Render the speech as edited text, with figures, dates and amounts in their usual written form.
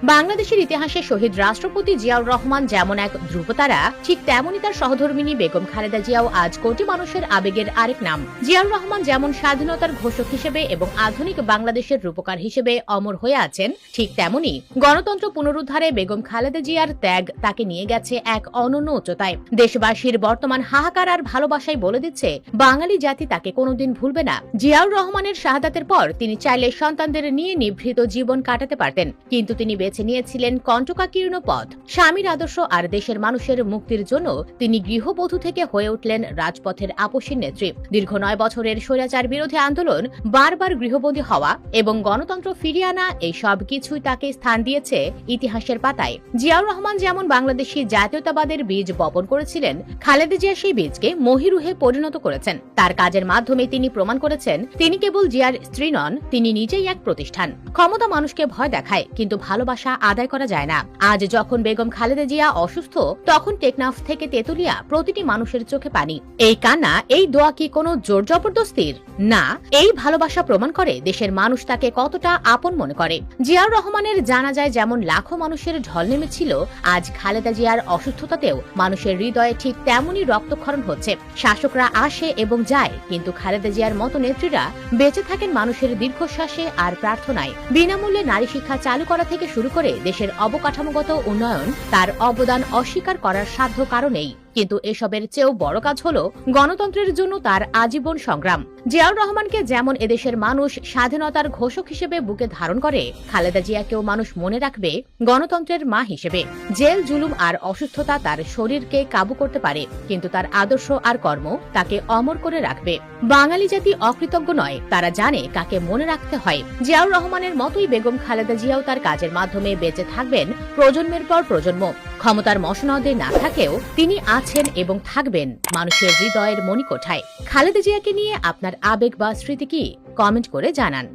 বাংলাদেশের ইতিহাসে শহীদ রাষ্ট্রপতি জিয়াউর রহমান যেমন এক ধ্রুবতারা, ঠিক তেমনই তার সহধর্মিণী বেগম খালেদা জিয়াও আজ কোটি মানুষের আবেগের আরেক নাম। জিয়াউর রহমান যেমন স্বাধীনতার ঘোষক হিসেবে এবং আধুনিক বাংলাদেশের রূপকার হিসেবে অমর হয়ে আছেন, ঠিক তেমনি গণতন্ত্র পুনরুদ্ধারে বেগম খালেদা জিয়ার ত্যাগ তাকে নিয়ে গেছে এক অনন্য উচ্চতায়। দেশবাসীর বর্তমান হাহাকার আর ভালোবাসায় বলে দিচ্ছে বাঙালি জাতি তাকে কোনোদিন ভুলবে না। জিয়াউর রহমানের শাহাদাতের পর তিনি চাইলে সন্তানদের নিয়ে নিভৃত জীবন কাটাতে পারতেন, কিন্তু তিনি বেছে নিয়েছিলেন কণ্টকাকীর্ণ পথ। স্বামীর আদর্শ আর দেশের মানুষের মুক্তির জন্য তিনি গৃহবধূ থেকে হয়ে উঠলেন রাজপথের আপসীর নেত্রী। দীর্ঘ ৯ বছরের স্বৈরাচার বিরোধী আন্দোলন, বারবার গৃহবন্দী হওয়া এবং গণতন্ত্র ফিরিয়ে আনা, এই সব কিছুই তাকে স্থান দিয়েছে ইতিহাসের পাতায়। জিয়াউর রহমান যেমন বাংলাদেশি জাতীয়তাবাদের বীজ বপন করেছিলেন, খালেদা জিয়া সেই বীজকে মহিরুহে পরিণত করেছেন। তার কাজের মাধ্যমে তিনি প্রমাণ করেছেন তিনি কেবল জিয়ার স্ত্রী নন, তিনি নিজেই এক প্রতিষ্ঠান। ক্ষমতা মানুষকে ভয় দেখায়, কিন্তু ভালোবাসা আদায় করা যায় না। আজ যখন বেগম খালেদা জিয়া অসুস্থ, তখন টেকনাফ থেকে তেতুলিয়া প্রতিটি মানুষের চোখে পানি। এই কান্না, এই দোয়া কি কোনো জোর জবরদস্তির? না, এই ভালোবাসা প্রমাণ করে দেশের মানুষ তাকে কতটা আপন মনে করে। জিয়াউর রহমানের জানাজায় যেমন লাখো মানুষের ঢল নেমেছিল, আজ খালেদা জিয়ার অসুস্থতাতেও মানুষের হৃদয়ে ঠিক তেমনই রক্তক্ষরণ হচ্ছে। শাসকরা আসে এবং যায়, কিন্তু খালেদা জিয়ার মতো নেত্রীরা বেঁচে থাকেন মানুষের দীর্ঘশ্বাসে আর প্রার্থনায়। বিনামূল্যে নারী শিক্ষা চালু করা থেকে শুরু করে দেশের অবকাঠামোগত উন্নয়ন, তার অবদান অস্বীকার করার সাধ্য কারণেই। কিন্তু এসবের চেয়েও বড় কাজ হলো গণতন্ত্রের জন্য তার আজীবন সংগ্রাম। জিয়াউর রহমানকে যেমন এদেশের মানুষ স্বাধীনতার ঘোষক হিসেবে বুকে ধারণ করে, খালেদা জিয়াকেও মানুষ মনে রাখবে গণতন্ত্রের মা হিসেবে। জেল, জুলুম আর অসুস্থতা তার শরীরকে কাবু করতে পারে, কিন্তু তার আদর্শ আর কর্ম তাকে অমর করে রাখবে। বাঙালি জাতি অকৃতজ্ঞ নয়, তারা জানে কাকে মনে রাখতে হয়। জিয়াউর রহমানের মতোই বেগম খালেদা জিয়াও তার কাজের মাধ্যমে বেঁচে থাকবেন প্রজন্মের পর প্রজন্ম। ক্ষমতার মসনদে না থাকেও তিনি আছেন এবং থাকবেন মানুষের হৃদয়ের মণিকোঠায়। খালেদা জিয়াকে নিয়ে আপনার আবেগ বা স্মৃতি কি? কমেন্ট করে জানান।